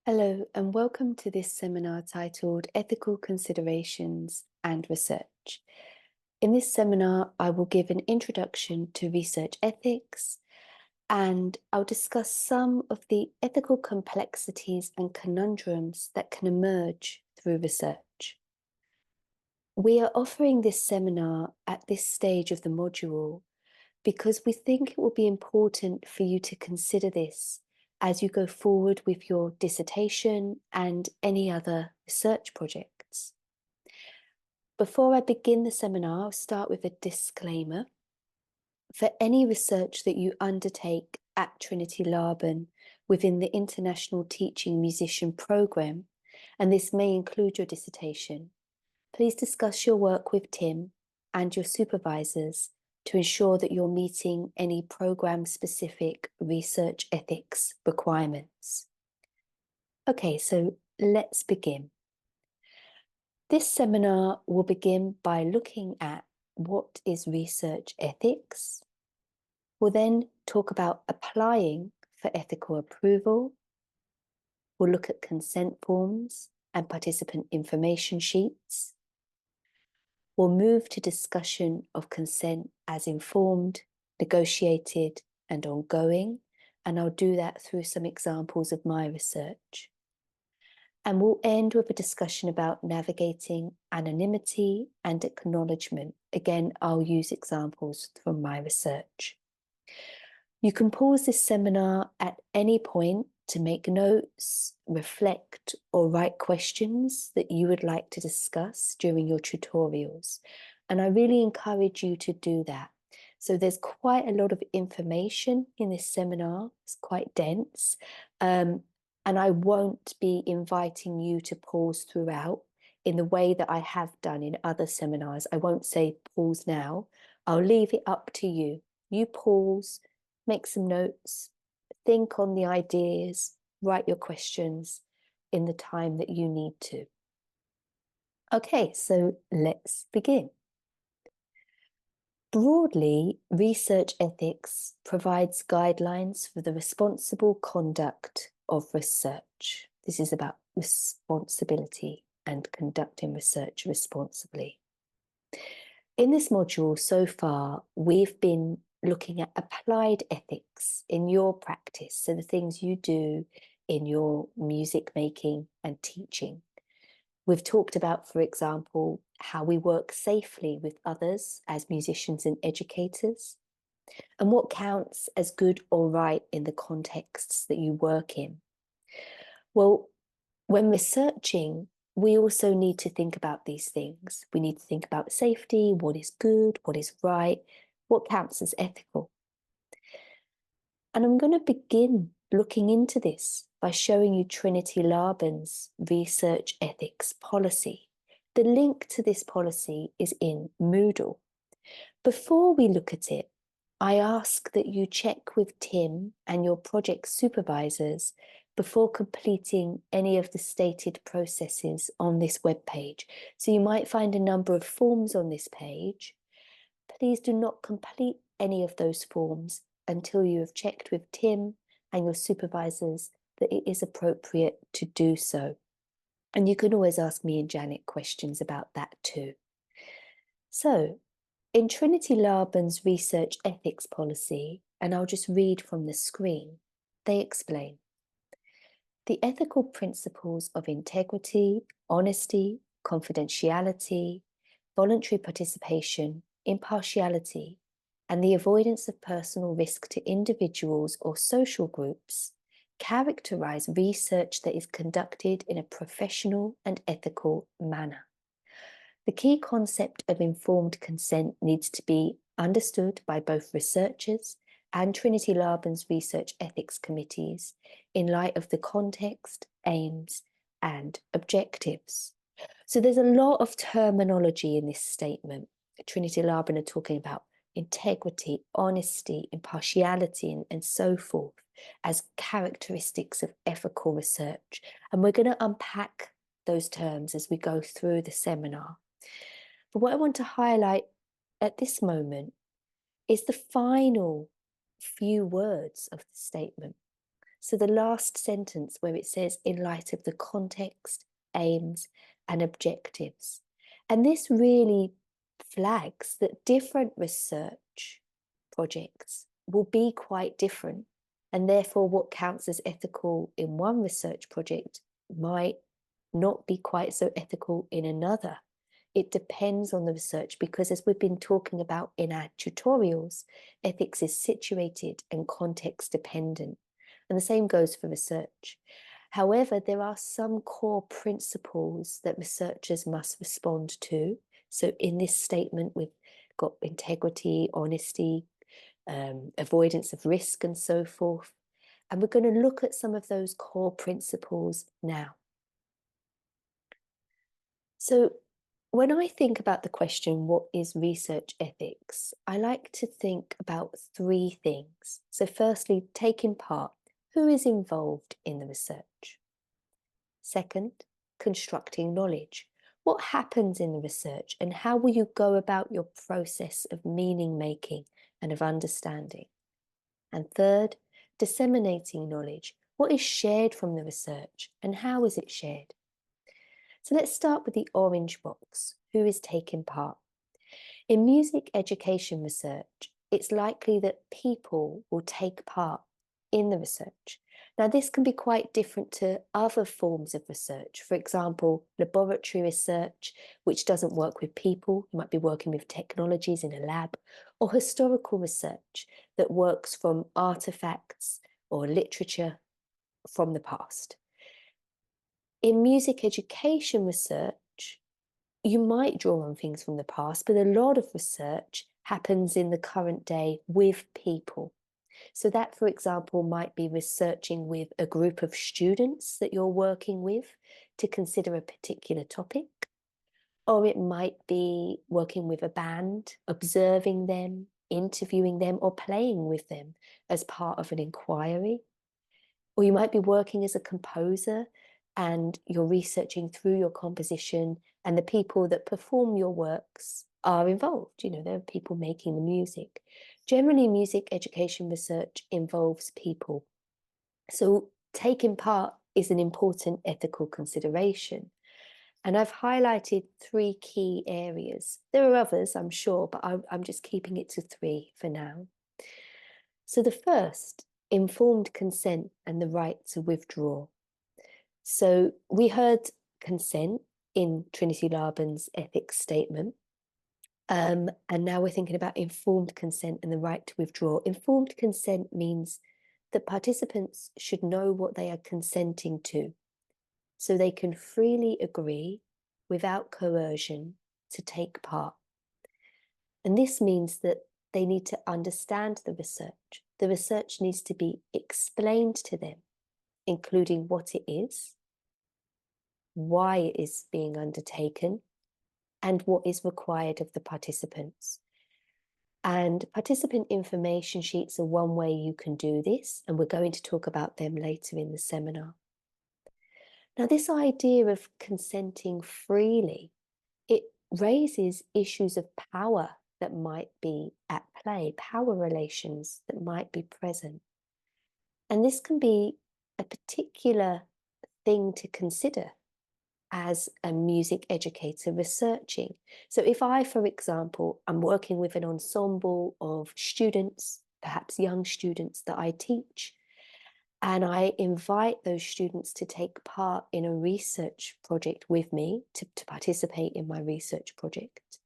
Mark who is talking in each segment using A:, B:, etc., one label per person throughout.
A: Hello, and welcome to this seminar titled Ethical Considerations and Research. In this seminar, I will give an introduction to research ethics, and I'll discuss some of the ethical complexities and conundrums that can emerge through research. We are offering this seminar at this stage of the module because we think it will be important for you to consider this as you go forward with your dissertation and any other research projects. Before I begin the seminar, I'll start with a disclaimer. For any research that you undertake at Trinity Laban within the International Teaching Musician Programme, and this may include your dissertation, please discuss your work with Tim and your supervisors to ensure that you're meeting any program-specific research ethics requirements. Okay, so let's begin. This seminar will begin by looking at what is research ethics. We'll then talk about applying for ethical approval. We'll look at consent forms and participant information sheets. We'll move to discussion of consent as informed, negotiated, and ongoing, and I'll do that through some examples of my research. And we'll end with a discussion about navigating anonymity and acknowledgement. Again, I'll use examples from my research. You can pause this seminar at any point to make notes, reflect, or write questions that you would like to discuss during your tutorials. And I really encourage you to do that. So there's quite a lot of information in this seminar. It's quite dense. And I won't be inviting you to pause throughout in the way that I have done in other seminars. I won't say pause now. I'll leave it up to you. You pause, make some notes, think on the ideas, write your questions in the time that you need to. Okay, so let's begin. Broadly, research ethics provides guidelines for the responsible conduct of research. This is about responsibility and conducting research responsibly. In this module so far, we've been looking at applied ethics in your practice, so the things you do in your music making and teaching. We've talked about, for example, how we work safely with others as musicians and educators, and what counts as good or right in the contexts that you work in. Well, when researching, we also need to think about these things. We need to think about safety, what is good, what is right, what counts as ethical. And I'm going to begin looking into this by showing you Trinity Laban's research ethics policy. The link to this policy is in Moodle. Before we look at it, I ask that you check with Tim and your project supervisors before completing any of the stated processes on this webpage. So you might find a number of forms on this page. Please do not complete any of those forms until you have checked with Tim and your supervisors that it is appropriate to do so. And you can always ask me and Janet questions about that too. So, in Trinity Laban's research ethics policy, and I'll just read from the screen, they explain the ethical principles of integrity, honesty, confidentiality, voluntary participation, impartiality, and the avoidance of personal risk to individuals or social groups characterize research that is conducted in a professional and ethical manner. The key concept of informed consent needs to be understood by both researchers and Trinity Laban's research ethics committees in light of the context, aims, and objectives. So there's a lot of terminology in this statement. Trinity Laban are talking about integrity, honesty, impartiality, and so forth as characteristics of ethical research. And we're going to unpack those terms as we go through the seminar. But what I want to highlight at this moment is the final few words of the statement. So the last sentence where it says, in light of the context, aims, and objectives. And this really flags that different research projects will be quite different. And therefore, what counts as ethical in one research project might not be quite so ethical in another. It depends on the research because, as we've been talking about in our tutorials, ethics is situated and context dependent. And the same goes for research. However, there are some core principles that researchers must respond to. So in this statement, we've got integrity, honesty, avoidance of risk, and so forth. And we're going to look at some of those core principles now. So when I think about the question, what is research ethics? I like to think about three things. So firstly, taking part. Who is involved in the research? Second, constructing knowledge. What happens in the research and how will you go about your process of meaning making and of understanding? And third, disseminating knowledge. What is shared from the research and how is it shared? So let's start with the orange box. Who is taking part? In music education research, it's likely that people will take part in the research. Now, this can be quite different to other forms of research. For example, laboratory research, which doesn't work with people, you might be working with technologies in a lab, or historical research that works from artifacts or literature from the past. In music education research, you might draw on things from the past, but a lot of research happens in the current day with people. So that, for example, might be researching with a group of students that you're working with to consider a particular topic. Or it might be working with a band, observing them, interviewing them, or playing with them as part of an inquiry. Or you might be working as a composer and you're researching through your composition and the people that perform your works are involved. You know, there are people making the music. Generally, music education research involves people. So taking part is an important ethical consideration. And I've highlighted three key areas. There are others, I'm sure, but I'm just keeping it to three for now. So the first, informed consent and the right to withdraw. So we heard consent in Trinity Laban's ethics statement. And now we're thinking about informed consent and the right to withdraw. Informed consent means that participants should know what they are consenting to, so they can freely agree without coercion to take part. And this means that they need to understand the research. The research needs to be explained to them, including what it is, why it is being undertaken, and what is required of the participants. And participant information sheets are one way you can do this, and we're going to talk about them later in the seminar. Now, this idea of consenting freely, it raises issues of power that might be at play, power relations that might be present. And this can be a particular thing to consider as a music educator researching. So if I, for example, am working with an ensemble of students, perhaps young students that I teach, and I invite those students to take part in a research project with me, to participate in my research project,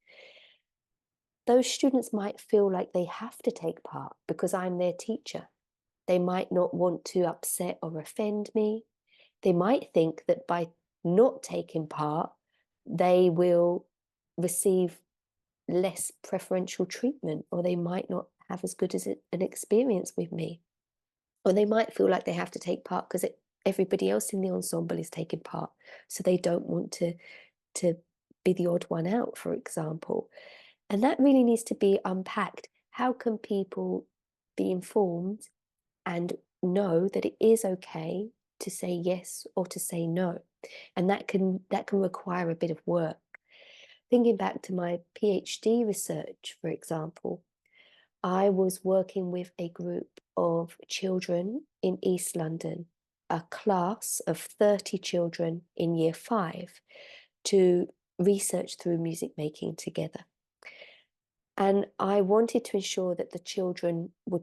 A: those students might feel like they have to take part because I'm their teacher. They might not want to upset or offend me. They might think that by not taking part, they will receive less preferential treatment, or they might not have as good as an experience with me. Or they might feel like they have to take part because everybody else in the ensemble is taking part. So they don't want to be the odd one out, for example. And that really needs to be unpacked. How can people be informed and know that it is okay to say yes or to say no? And that can require a bit of work. Thinking back to my PhD research, for example, I was working with a group of children in East London, a class of 30 children in year 5, to research through music making together. And I wanted to ensure that the children were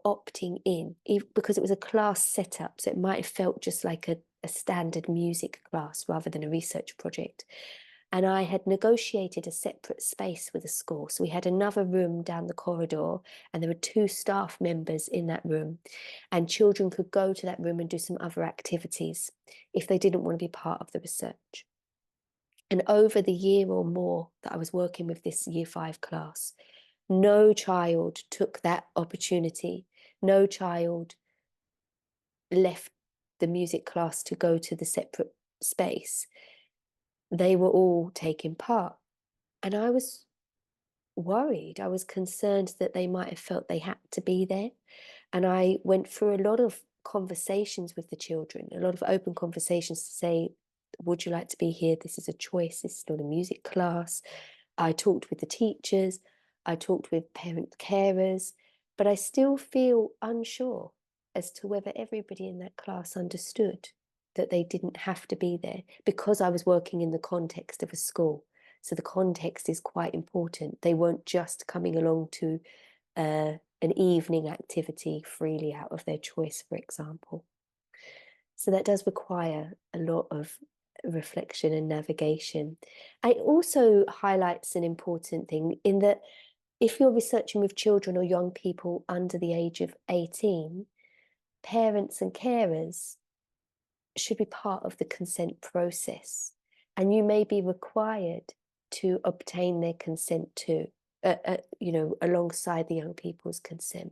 A: opting in, because it was a class setup, so it might have felt just like a standard music class rather than a research project. And I had negotiated a separate space with the school. So we had another room down the corridor, and there were 2 staff members in that room. And children could go to that room and do some other activities if they didn't want to be part of the research. And over the year or more that I was working with this year 5 class, no child took that opportunity. No child left the music class to go to the separate space. They were all taking part. And I was worried. I was concerned that they might have felt they had to be there. And I went through a lot of conversations with the children, a lot of open conversations to say, would you like to be here? This is a choice. This is not a music class. I talked with the teachers. I talked with parent carers, but I still feel unsure as to whether everybody in that class understood that they didn't have to be there, because I was working in the context of a school. So the context is quite important. They weren't just coming along to an evening activity freely out of their choice, for example. So that does require a lot of reflection and navigation. It also highlights an important thing in that if you're researching with children or young people under the age of 18, parents and carers should be part of the consent process, and you may be required to obtain their consent too, alongside the young people's consent.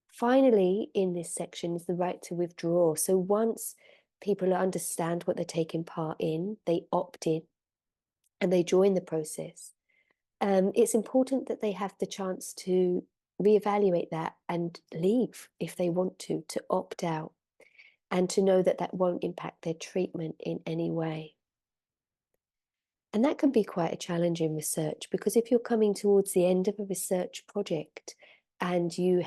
A: Finally, in this section is the right to withdraw. So once people understand what they're taking part in, they opt in and they join the process. It's important that they have the chance to reevaluate that and leave if they want to opt out, and to know that that won't impact their treatment in any way. And that can be quite a challenge in research, because if you're coming towards the end of a research project and you're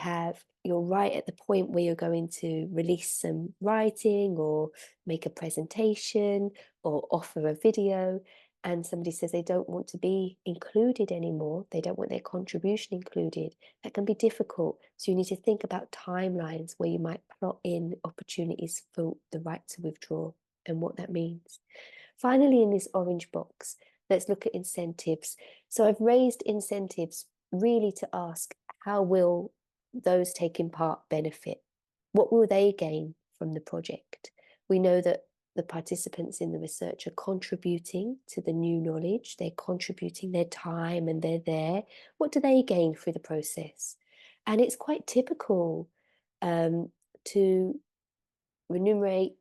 A: right at the point where you're going to release some writing or make a presentation or offer a video, and somebody says they don't want to be included anymore, they don't want their contribution included, that can be difficult. So you need to think about timelines where you might plot in opportunities for the right to withdraw and what that means. Finally, in this orange box, let's look at incentives. So I've raised incentives really to ask, how will those taking part benefit? What will they gain from the project? We know that the participants in the research are contributing to the new knowledge. They're contributing their time and they're there. What do they gain through the process? And it's quite typical to remunerate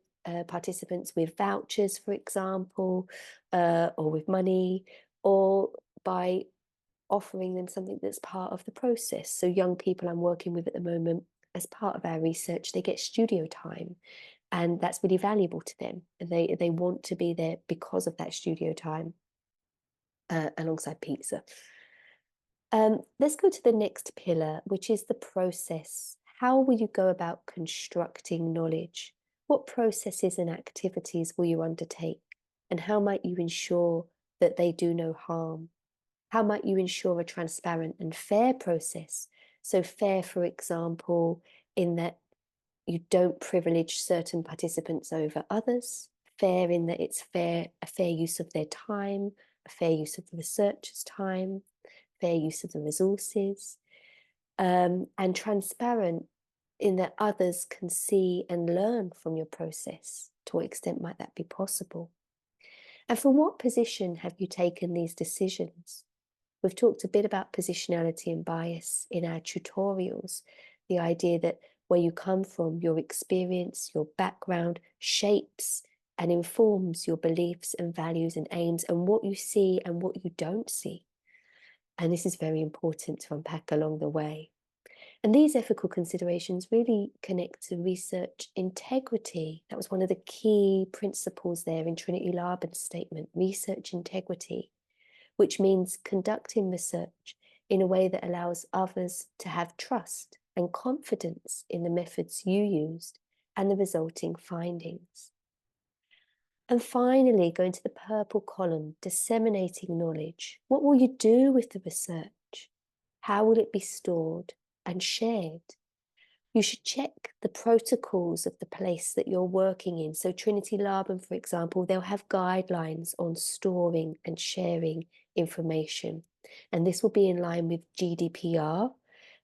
A: participants with vouchers, for example, or with money, or by offering them something that's part of the process. So young people I'm working with at the moment, as part of our research, they get studio time, and that's really valuable to them. They want to be there because of that studio time, alongside pizza. Let's go to the next pillar, which is the process. How will you go about constructing knowledge? What processes and activities will you undertake? And how might you ensure that they do no harm? How might you ensure a transparent and fair process? So fair, for example, in that you don't privilege certain participants over others. Fair in that it's a fair use of their time, a fair use of the researcher's time, fair use of the resources, and transparent in that others can see and learn from your process. To what extent might that be possible? And from what position have you taken these decisions? We've talked a bit about positionality and bias in our tutorials, the idea that where you come from, your experience, your background shapes and informs your beliefs and values and aims, and what you see and what you don't see. And this is very important to unpack along the way. And these ethical considerations really connect to research integrity. That was one of the key principles there in Trinity Laban's statement, research integrity, which means conducting research in a way that allows others to have trust and confidence in the methods you used and the resulting findings. And finally, going to the purple column, disseminating knowledge. What will you do with the research? How will it be stored and shared? You should check the protocols of the place that you're working in. So Trinity Laban, for example, they'll have guidelines on storing and sharing information. And this will be in line with GDPR.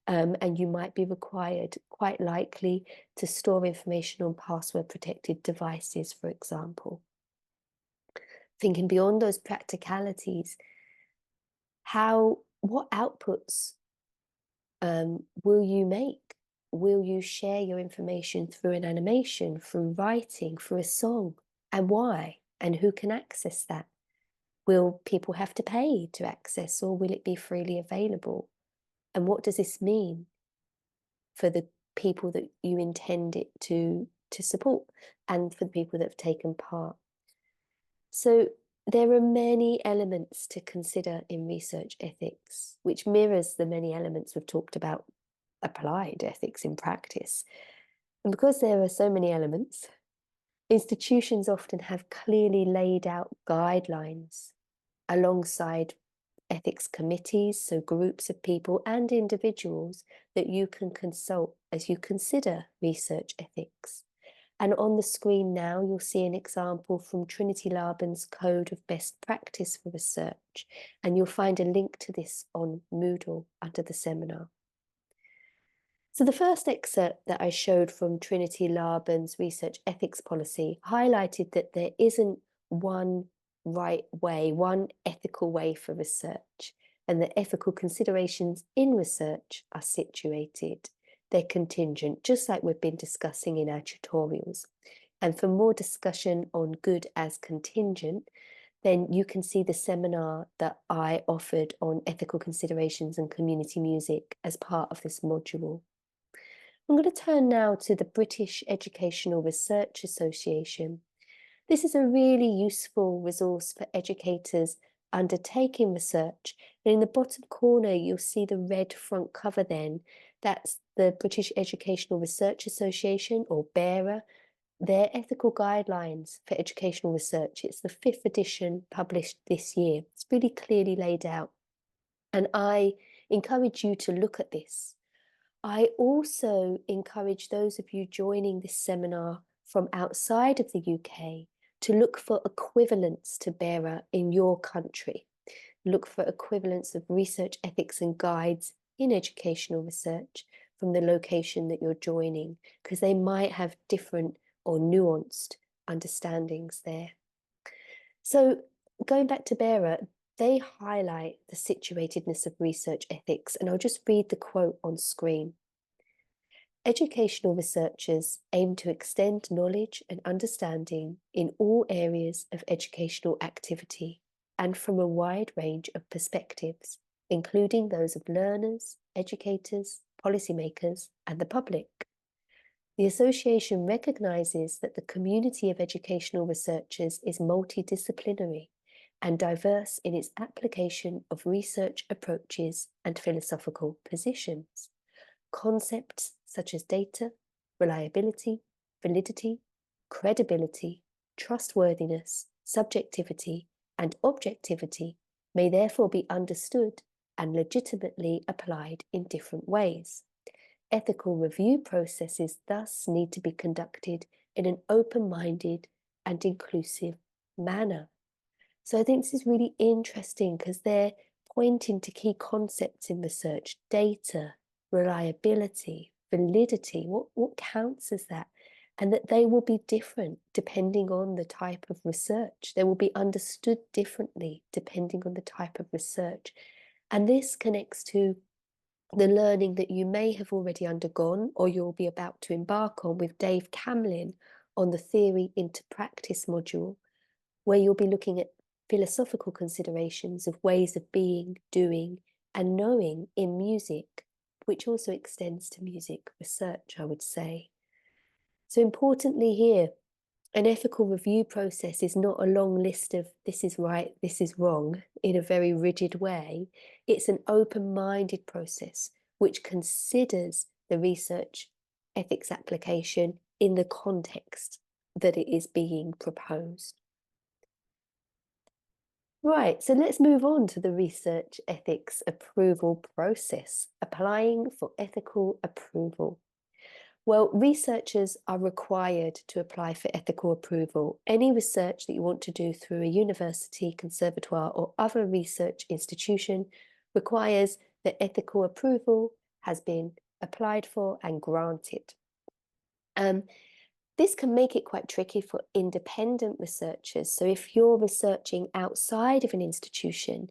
A: And you might be required, quite likely, to store information on password protected devices, for example. Thinking beyond those practicalities, what outputs will you make? Will you share your information through an animation, through writing, through a song? And why? And who can access that? Will people have to pay to access, or will it be freely available? And what does this mean for the people that you intend it to support, and for the people that have taken part? So there are many elements to consider in research ethics, which mirrors the many elements we've talked about applied ethics in practice. And because there are so many elements, institutions often have clearly laid out guidelines alongside ethics committees, so groups of people and individuals that you can consult as you consider research ethics. And on the screen now, you'll see an example from Trinity Laban's Code of Best Practice for Research, and you'll find a link to this on Moodle under the seminar. So the first excerpt that I showed from Trinity Laban's research ethics policy highlighted that there isn't one right way, one ethical way for research, and that ethical considerations in research are situated. They're contingent, just like we've been discussing in our tutorials. And for more discussion on good as contingent, then you can see the seminar that I offered on ethical considerations and community music as part of this module. I'm going to turn now to the British Educational Research Association. This is a really useful resource for educators undertaking research. And in the bottom corner, you'll see the red front cover then. That's the British Educational Research Association, or BERA, their ethical guidelines for educational research. It's the 5th edition published this year. It's really clearly laid out. And I encourage you to look at this. I also encourage those of you joining this seminar from outside of the UK to look for equivalents to BERA in your country. Look for equivalents of research ethics and guides in educational research from the location that you're joining, because they might have different or nuanced understandings there. So going back to BERA, they highlight the situatedness of research ethics, and I'll just read the quote on screen. Educational researchers aim to extend knowledge and understanding in all areas of educational activity and from a wide range of perspectives, including those of learners, educators, policymakers, and the public. The association recognises that the community of educational researchers is multidisciplinary and diverse in its application of research approaches and philosophical positions. Concepts such as data, reliability, validity, credibility, trustworthiness, subjectivity, and objectivity may therefore be understood and legitimately applied in different ways. Ethical review processes thus need to be conducted in an open-minded and inclusive manner. So I think this is really interesting because they're pointing to key concepts in research: data, reliability, validity, what counts as that? And that they will be different depending on the type of research. They will be understood differently depending on the type of research. And this connects to the learning that you may have already undergone or you'll be about to embark on with Dave Camlin on the Theory into Practice module, where you'll be looking at philosophical considerations of ways of being, doing, and knowing in music, which also extends to music research, I would say. So importantly here, an ethical review process is not a long list of this is right, this is wrong in a very rigid way. It's an open-minded process which considers the research ethics application in the context that it is being proposed. Right, so let's move on to the research ethics approval process, applying for ethical approval. Well, researchers are required to apply for ethical approval. Any research that you want to do through a university, conservatoire, or other research institution requires that ethical approval has been applied for and granted. This can make it quite tricky for independent researchers. So if you're researching outside of an institution,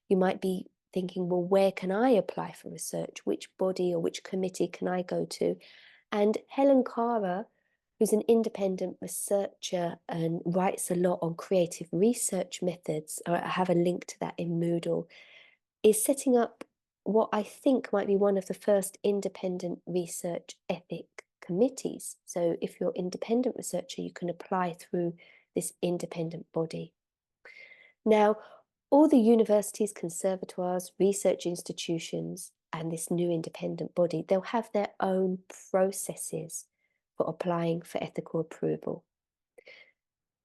A: you might be thinking, well, where can I apply for research? Which body or which committee can I go to? And Helen Kara, who's an independent researcher and writes a lot on creative research methods, I have a link to that in Moodle, is setting up what I think might be one of the first independent research ethic committees. So if you're independent researcher, you can apply through this independent body. Now, all the universities, conservatoires, research institutions, and this new independent body, they'll have their own processes for applying for ethical approval.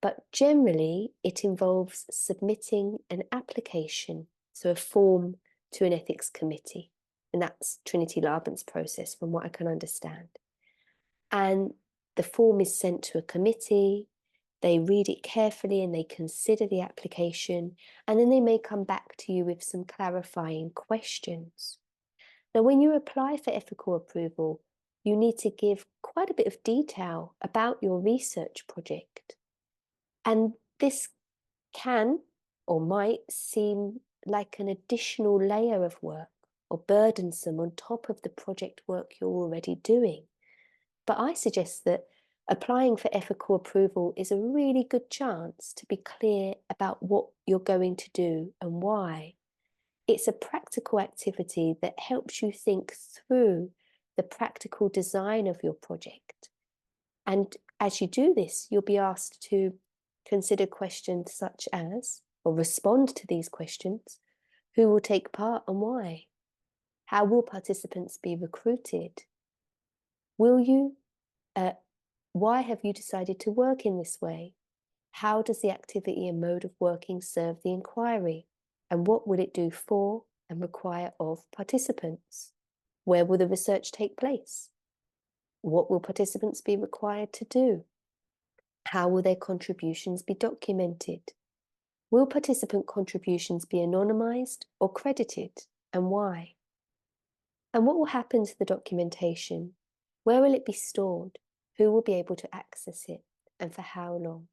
A: But generally, it involves submitting an application, so a form to an ethics committee. And that's Trinity Laban's process, from what I can understand. And the form is sent to a committee, they read it carefully and they consider the application, and then they may come back to you with some clarifying questions. Now, when you apply for ethical approval, you need to give quite a bit of detail about your research project. And this can or might seem like an additional layer of work or burdensome on top of the project work you're already doing. But I suggest that applying for ethical approval is a really good chance to be clear about what you're going to do and why. It's a practical activity that helps you think through the practical design of your project. And as you do this, you'll be asked to consider questions such as, or respond to these questions: who will take part and why? How will participants be recruited? Will you why have you decided to work in this way? How does the activity and mode of working serve the inquiry? And what will it do for and require of participants? Where will the research take place? What will participants be required to do? How will their contributions be documented? Will participant contributions be anonymized or credited, and why? And what will happen to the documentation? Where will it be stored? Who will be able to access it, and for how long?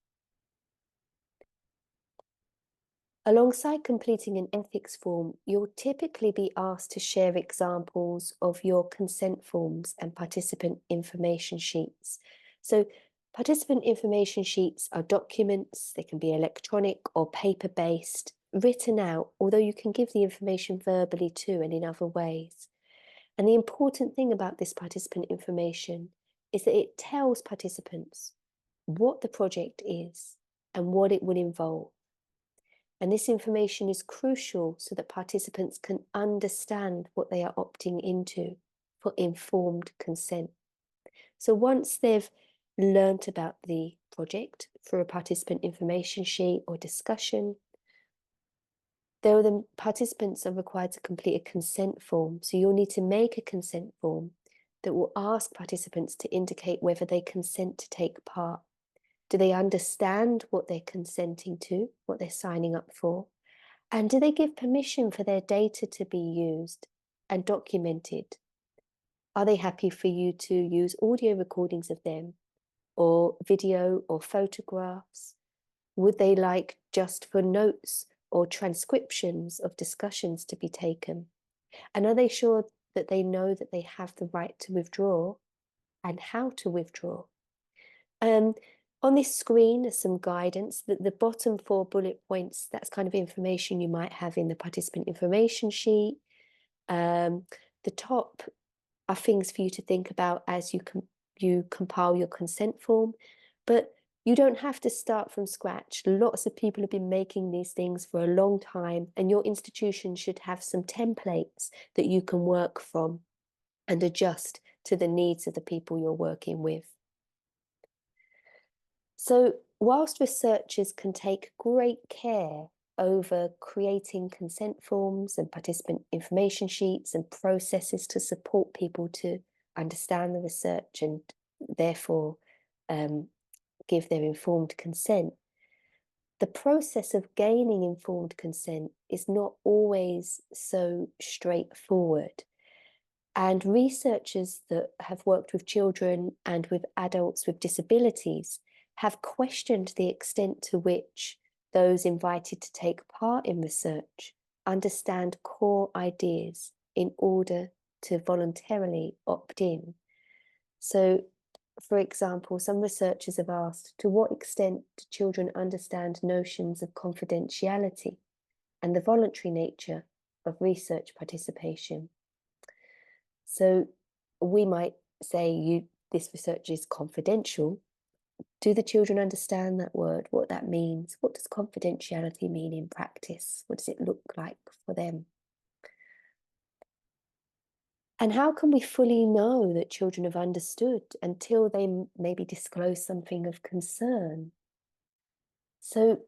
A: Alongside completing an ethics form, you'll typically be asked to share examples of your consent forms and participant information sheets. So participant information sheets are documents, they can be electronic or paper-based, written out, although you can give the information verbally too and in other ways. And the important thing about this participant information is that it tells participants what the project is and what it will involve. And this information is crucial so that participants can understand what they are opting into for informed consent. So once they've learnt about the project through a participant information sheet or discussion, the participants are required to complete a consent form. So you'll need to make a consent form that will ask participants to indicate whether they consent to take part. Do they understand what they're consenting to, what they're signing up for? And do they give permission for their data to be used and documented? Are they happy for you to use audio recordings of them, or video or photographs? Would they like just for notes or transcriptions of discussions to be taken? And are they sure that they know that they have the right to withdraw and how to withdraw? On this screen is some guidance. The bottom 4 bullet points, that's kind of information you might have in the participant information sheet. The top are things for you to think about as you compile your consent form, but you don't have to start from scratch. Lots of people have been making these things for a long time, and your institution should have some templates that you can work from and adjust to the needs of the people you're working with. So whilst researchers can take great care over creating consent forms and participant information sheets and processes to support people to understand the research and therefore give their informed consent, the process of gaining informed consent is not always so straightforward. And researchers that have worked with children and with adults with disabilities have questioned the extent to which those invited to take part in research understand core ideas in order to voluntarily opt in. So, for example, some researchers have asked, to what extent do children understand notions of confidentiality and the voluntary nature of research participation? So we might say this research is confidential. Do the children understand that word, what that means? What does confidentiality mean in practice? What does it look like for them? And how can we fully know that children have understood until they maybe disclose something of concern? So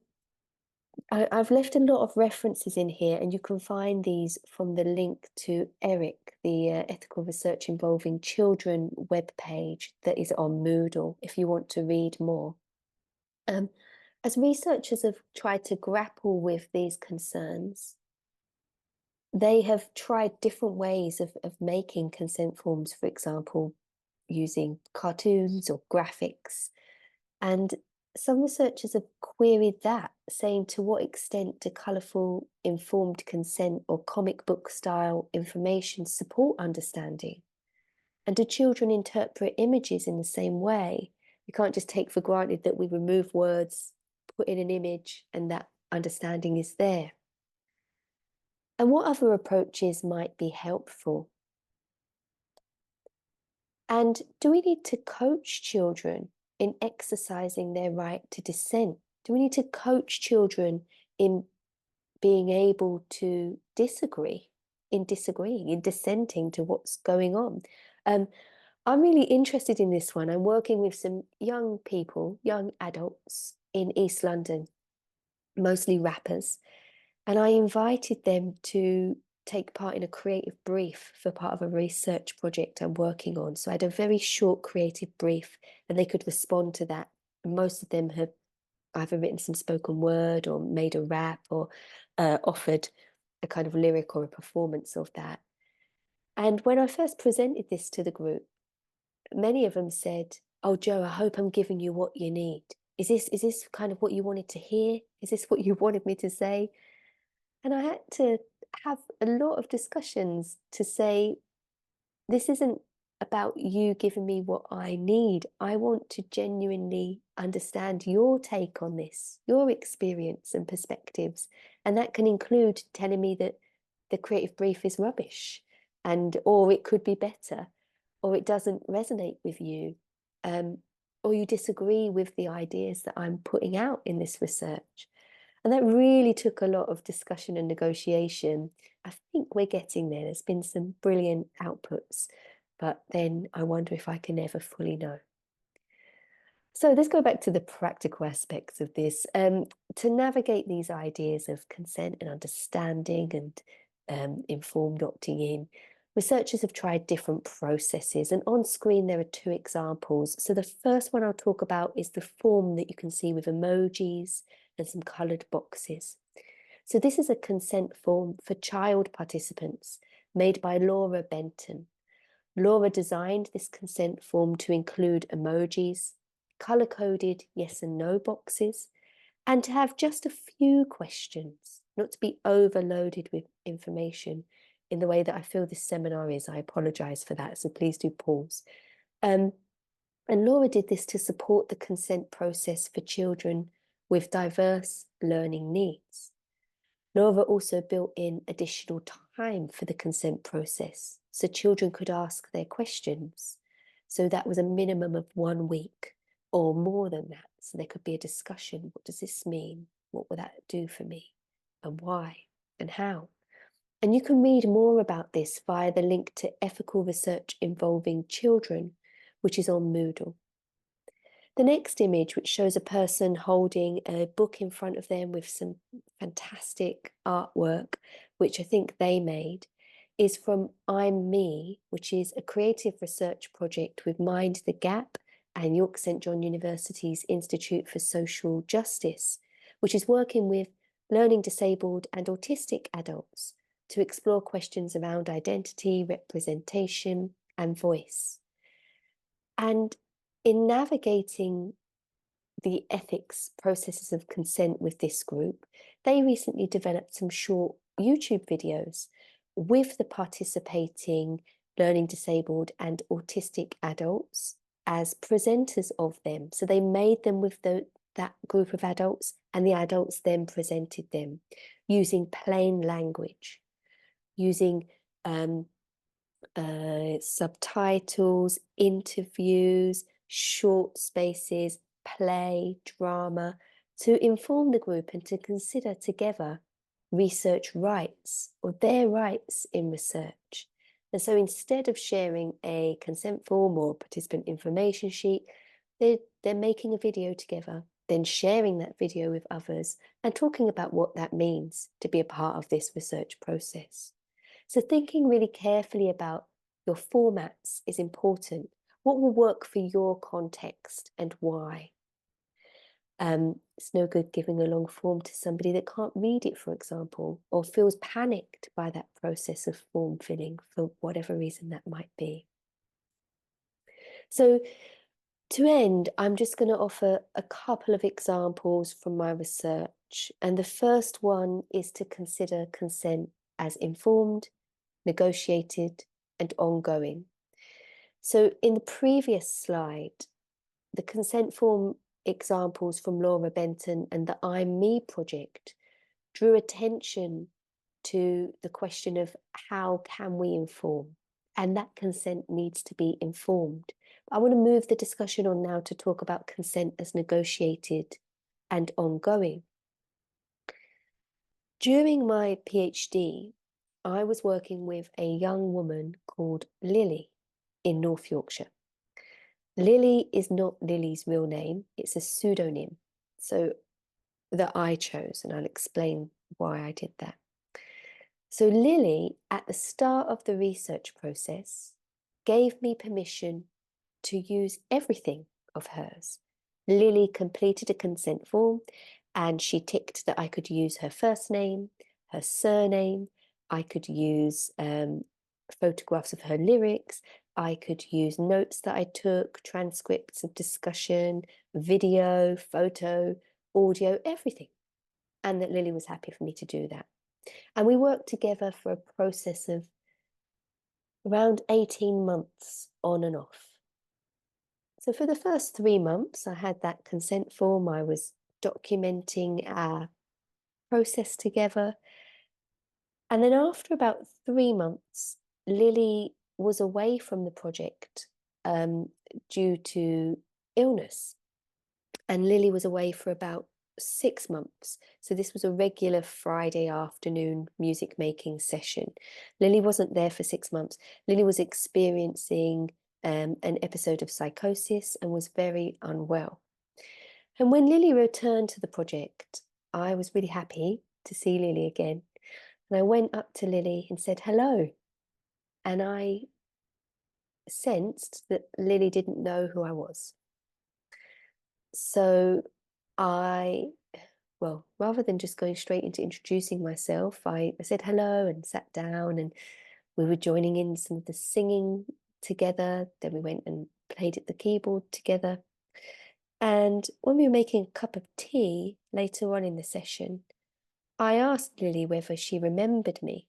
A: I've left a lot of references in here, and you can find these from the link to ERIC, the Ethical Research Involving Children webpage that is on Moodle, if you want to read more. As researchers have tried to grapple with these concerns, they have tried different ways of making consent forms, for example, using cartoons or graphics. And some researchers have queried that, saying to what extent do colourful informed consent or comic book style information support understanding? And do children interpret images in the same way? We can't just take for granted that we remove words, put in an image, and that understanding is there. And what other approaches might be helpful? And do we need to coach children in exercising their right to dissent? Do we need to coach children in being able to disagree, in disagreeing, in dissenting to what's going on? I'm really interested in this one. I'm working with some young people, young adults in East London, mostly rappers, and I invited them to take part in a creative brief for part of a research project I'm working on. So I had a very short creative brief and they could respond to that. And most of them have either written some spoken word or made a rap or offered a kind of lyric or a performance of that. And when I first presented this to the group, many of them said, "Oh, Joe, I hope I'm giving you what you need. Is this kind of what you wanted to hear? Is this what you wanted me to say?" And I had to have a lot of discussions to say, this isn't about you giving me what I need. I want to genuinely understand your take on this, your experience and perspectives. And that can include telling me that the creative brief is rubbish, or it could be better, or it doesn't resonate with you, or you disagree with the ideas that I'm putting out in this research. And that really took a lot of discussion and negotiation. I think we're getting there. There's been some brilliant outputs, but then I wonder if I can ever fully know. So let's go back to the practical aspects of this. To navigate these ideas of consent and understanding and informed opting in, researchers have tried different processes, and on screen there are two examples. So the first one I'll talk about is the form that you can see with emojis and some coloured boxes. So this is a consent form for child participants made by Laura Benton. Laura designed this consent form to include emojis, colour-coded yes and no boxes, and to have just a few questions, not to be overloaded with information in the way that I feel this seminar is. I apologise for that, so please do pause. And Laura did this to support the consent process for children with diverse learning needs. Laura also built in additional time for the consent process, so children could ask their questions. So that was a minimum of 1 week or more than that. So there could be a discussion. What does this mean? What will that do for me? And why? And how? And you can read more about this via the link to Ethical Research Involving Children, which is on Moodle. The next image, which shows a person holding a book in front of them with some fantastic artwork, which I think they made, is from I'm Me, which is a creative research project with Mind the Gap and York St John University's Institute for Social Justice, which is working with learning disabled and autistic adults to explore questions around identity, representation, and voice. And in navigating the ethics processes of consent with this group, they recently developed some short YouTube videos with the participating learning disabled and autistic adults as presenters of them. So they made them with that group of adults, and the adults then presented them using plain language, using subtitles, interviews, short spaces, play, drama, to inform the group and to consider together research rights or their rights in research. And so instead of sharing a consent form or participant information sheet, they're making a video together, then sharing that video with others and talking about what that means to be a part of this research process. So thinking really carefully about your formats is important. What will work for your context and why? It's no good giving a long form to somebody that can't read it, for example, or feels panicked by that process of form filling for whatever reason that might be. So to end, I'm just going to offer a couple of examples from my research. And the first one is to consider consent as informed, negotiated, and ongoing. So in the previous slide, the consent form examples from Laura Benton and the I'm Me project drew attention to the question of how can we inform, and that consent needs to be informed. I want to move the discussion on now to talk about consent as negotiated and ongoing. During my PhD, I was working with a young woman called Lily in North Yorkshire. Lily is not Lily's real name, it's a pseudonym, so that I chose, and I'll explain why I did that. So Lily, at the start of the research process, gave me permission to use everything of hers. Lily completed a consent form and she ticked that I could use her first name, her surname, I could use photographs of her lyrics, I could use notes that I took, transcripts of discussion, video, photo, audio, everything. And that Lily was happy for me to do that. And we worked together for a process of around 18 months on and off. So for the first 3 months, I had that consent form. I was documenting our process together. And then after about 3 months, Lily was away from the project due to illness. And Lily was away for about 6 months. So this was a regular Friday afternoon music making session. Lily wasn't there for 6 months. Lily was experiencing an episode of psychosis and was very unwell. And when Lily returned to the project, I was really happy to see Lily again. And I went up to Lily and said hello. And I sensed that Lily didn't know who I was. So well, rather than just going straight into introducing myself, I said hello and sat down, and we were joining in some of the singing together. Then we went and played at the keyboard together. And when we were making a cup of tea later on in the session, I asked Lily whether she remembered me.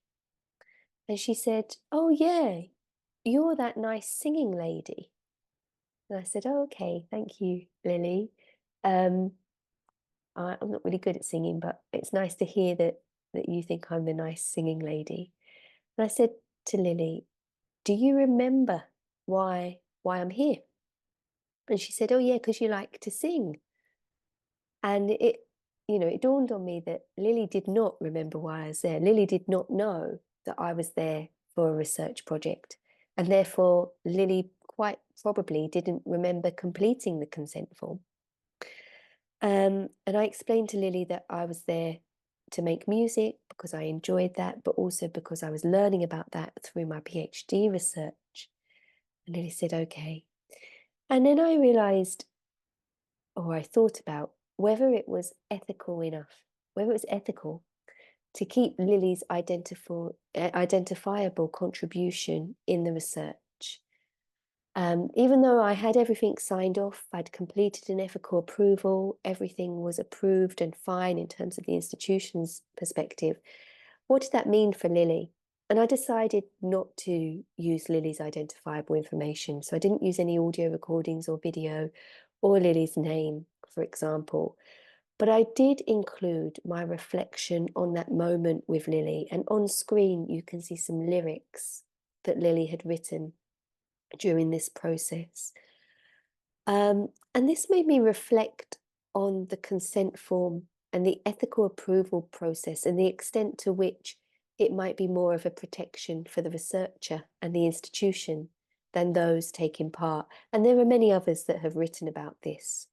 A: And she said, "Oh, yeah, you're that nice singing lady." And I said, "Oh, okay, thank you, Lily. I'm not really good at singing, but it's nice to hear that you think I'm the nice singing lady." And I said to Lily, "Do you remember why I'm here?" And she said, "Oh, yeah, because you like to sing." And it dawned on me that Lily did not remember why I was there. Lily did not know that I was there for a research project, and therefore Lily quite probably didn't remember completing the consent form. And I explained to Lily that I was there to make music because I enjoyed that, but also because I was learning about that through my PhD research. And Lily said, okay. And then I realized, or I thought about whether it was ethical enough, whether it was ethical to keep Lily's identifiable contribution in the research. Even though I had everything signed off, I'd completed an ethical approval, everything was approved and fine in terms of the institution's perspective. What did that mean for Lily? And I decided not to use Lily's identifiable information. So I didn't use any audio recordings or video or Lily's name, for example. But I did include my reflection on that moment with Lily. And on screen, you can see some lyrics that Lily had written during this process. And this made me reflect on the consent form and the ethical approval process and the extent to which it might be more of a protection for the researcher and the institution than those taking part. And there are many others that have written about this.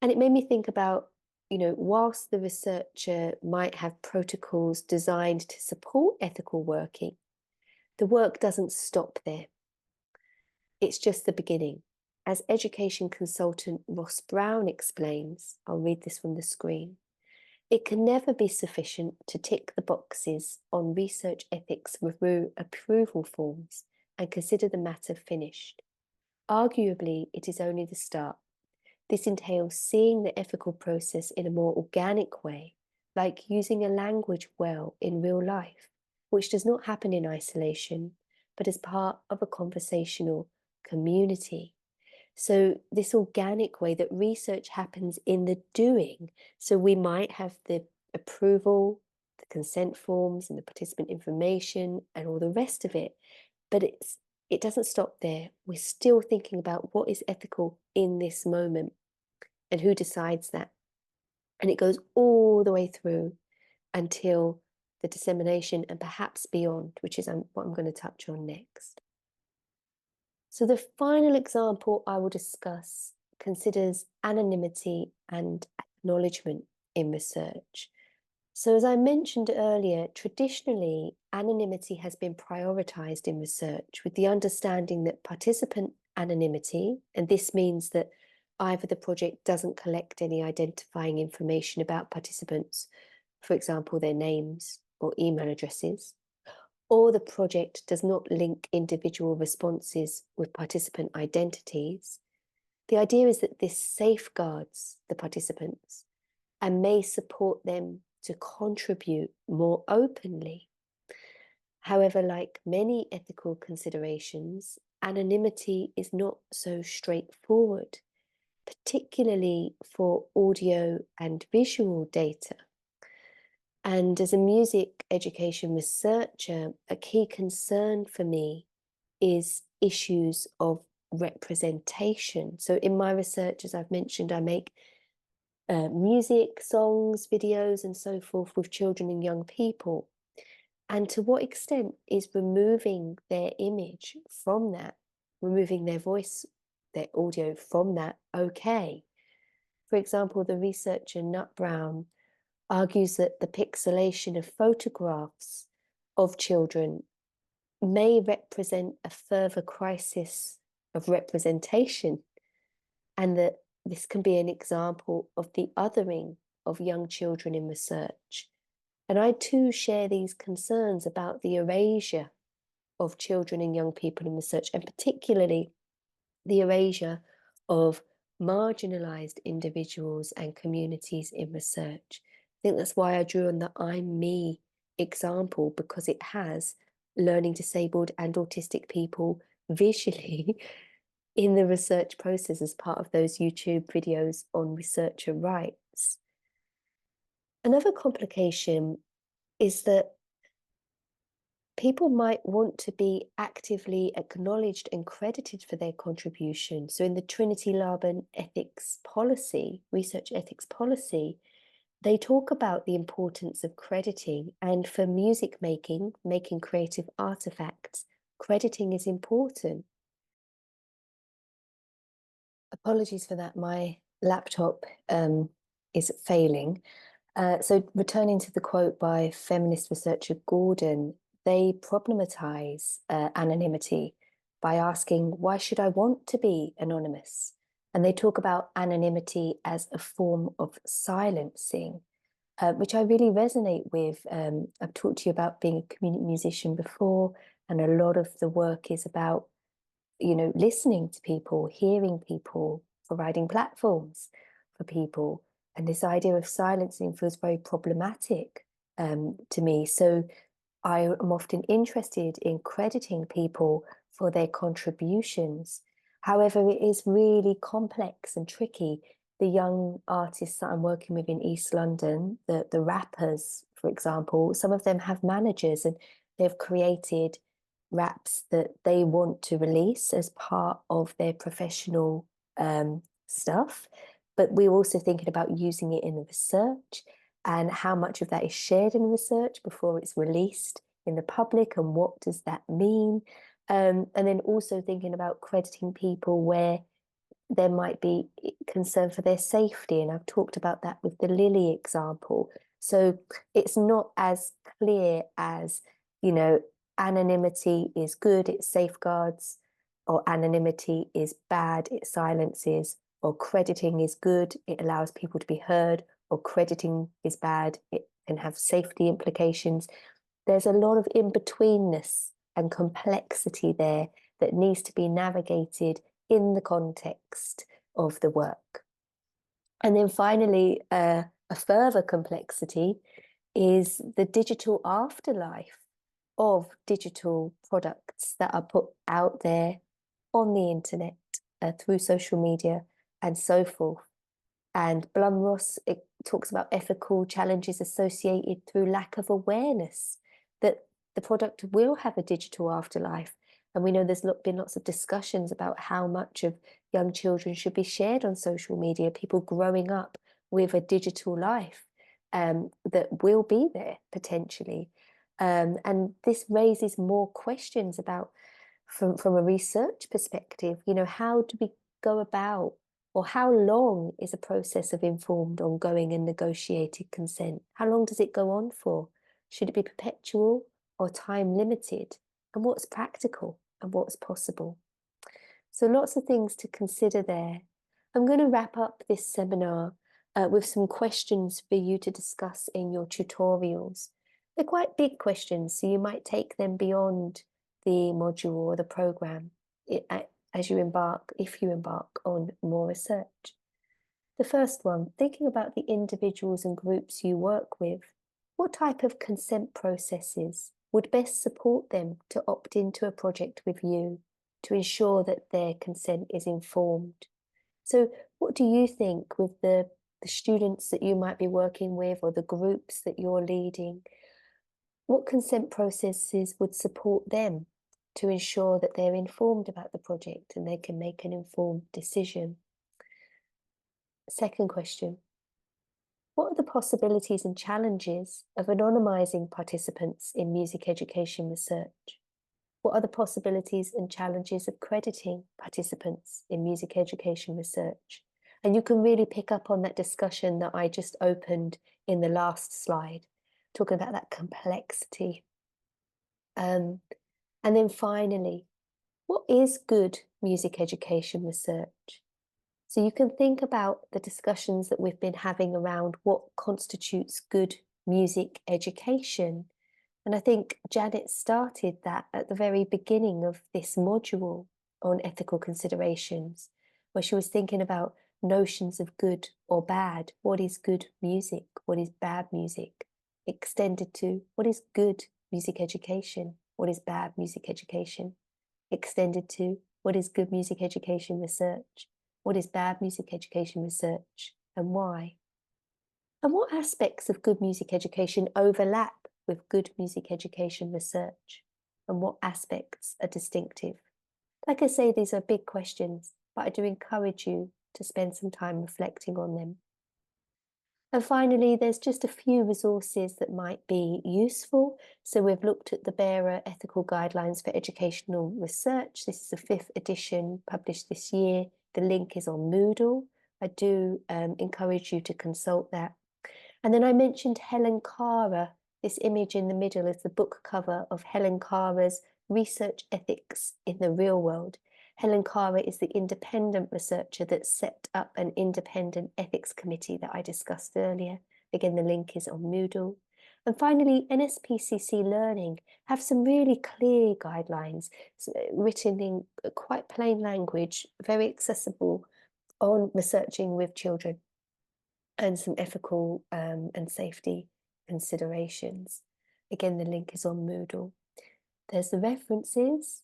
A: And it made me think about, whilst the researcher might have protocols designed to support ethical working, the work doesn't stop there. It's just the beginning. As education consultant Ross Brown explains, I'll read this from the screen, it can never be sufficient to tick the boxes on research ethics review approval forms and consider the matter finished. Arguably, it is only the start. This entails seeing the ethical process in a more organic way, like using a language well in real life, which does not happen in isolation, but as part of a conversational community. So this organic way that research happens in the doing. So we might have the approval, the consent forms and the participant information and all the rest of it, but it doesn't stop there. We're still thinking about what is ethical in this moment and who decides that. And it goes all the way through until the dissemination and perhaps beyond, which is what I'm going to touch on next. So the final example I will discuss considers anonymity and acknowledgement in research. So as I mentioned earlier, traditionally, anonymity has been prioritized in research with the understanding that participant anonymity, and this means that either the project doesn't collect any identifying information about participants, for example, their names or email addresses, or the project does not link individual responses with participant identities, the idea is that this safeguards the participants and may support them to contribute more openly. However, like many ethical considerations, anonymity is not so straightforward, particularly for audio and visual data. And as a music education researcher, a key concern for me is issues of representation. So in my research, as I've mentioned, I make music, songs, videos, and so forth with children and young people. And to what extent is removing their image from that, removing their voice, their audio from that, okay? For example, the researcher Nut Brown argues that the pixelation of photographs of children may represent a further crisis of representation, and that this can be an example of the othering of young children in research. And I too share these concerns about the erasure of children and young people in research, and particularly the erasure of marginalized individuals and communities in research. I think that's why I drew on the I'm Me example, because it has learning disabled and autistic people visually in the research process as part of those YouTube videos on researcher rights. Another complication is that people might want to be actively acknowledged and credited for their contribution. So in the Trinity Laban ethics policy, research ethics policy, they talk about the importance of crediting, and for music making, making creative artifacts, crediting is important. Apologies for that, my laptop is failing. So, returning to the quote by feminist researcher Gordon, they problematize anonymity by asking, why should I want to be anonymous? And they talk about anonymity as a form of silencing, which I really resonate with. I've talked to you about being a community musician before, and a lot of the work is about, listening to people, hearing people, providing platforms for people. And this idea of silencing feels very problematic to me. So I am often interested in crediting people for their contributions. However, it is really complex and tricky. The young artists that I'm working with in East London, the rappers, for example, some of them have managers and they've created raps that they want to release as part of their professional stuff. But we're also thinking about using it in the research and how much of that is shared in research before it's released in the public, and what does that mean? And then also thinking about crediting people where there might be concern for their safety. And I've talked about that with the Lily example. So it's not as clear as, you know, anonymity is good, it safeguards, or anonymity is bad, it silences, or crediting is good, it allows people to be heard, or crediting is bad, it can have safety implications. There's a lot of in-betweenness and complexity there that needs to be navigated in the context of the work. And then finally, a further complexity is the digital afterlife of digital products that are put out there on the internet, through social media and so forth. And Blum-Ross, it talks about ethical challenges associated through lack of awareness that the product will have a digital afterlife. And we know there's been lots of discussions about how much of young children should be shared on social media, people growing up with a digital life that will be there potentially. And this raises more questions about, from a research perspective, how do we go about, or how long is a process of informed, ongoing, and negotiated consent? How long does it go on for? Should it be perpetual or time limited? And what's practical and what's possible? So lots of things to consider there. I'm going to wrap up this seminar with some questions for you to discuss in your tutorials. They're quite big questions, so you might take them beyond the module or the program if you embark on more research. The first one, thinking about the individuals and groups you work with, what type of consent processes would best support them to opt into a project with you to ensure that their consent is informed? So what do you think with the students that you might be working with, or the groups that you're leading? What consent processes would support them to ensure that they're informed about the project and they can make an informed decision? Second question, what are the possibilities and challenges of anonymizing participants in music education research? What are the possibilities and challenges of crediting participants in music education research? And you can really pick up on that discussion that I just opened in the last slide, talking about that complexity. And then finally, what is good music education research? So you can think about the discussions that we've been having around what constitutes good music education. And I think Janet started that at the very beginning of this module on ethical considerations, where she was thinking about notions of good or bad. What is good music? What is bad music? Extended to what is good music education? What is bad music education? Extended to what is good music education research? What is bad music education research, and why? And what aspects of good music education overlap with good music education research, and what aspects are distinctive? Like I say, these are big questions, but I do encourage you to spend some time reflecting on them. And finally, there's just a few resources that might be useful. So we've looked at the BERA Ethical Guidelines for Educational Research. This is the 5th edition published this year. The link is on Moodle. I do encourage you to consult that. And then I mentioned Helen Kara. This image in the middle is the book cover of Helen Kara's Research Ethics in the Real World. Helen Kara is the independent researcher that set up an independent ethics committee that I discussed earlier. Again, the link is on Moodle. And finally, NSPCC Learning have some really clear guidelines written in quite plain language, very accessible, on researching with children, and some ethical and safety considerations. Again, the link is on Moodle. There's the references.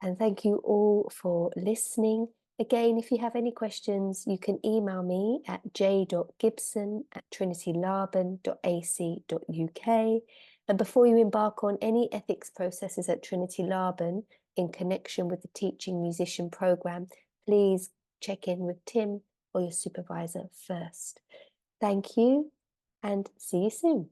A: And thank you all for listening. Again, if you have any questions, you can email me at j.gibson@trinitylaban.ac.uk. And before you embark on any ethics processes at Trinity Laban in connection with the Teaching Musician programme, please check in with Tim or your supervisor first. Thank you and see you soon.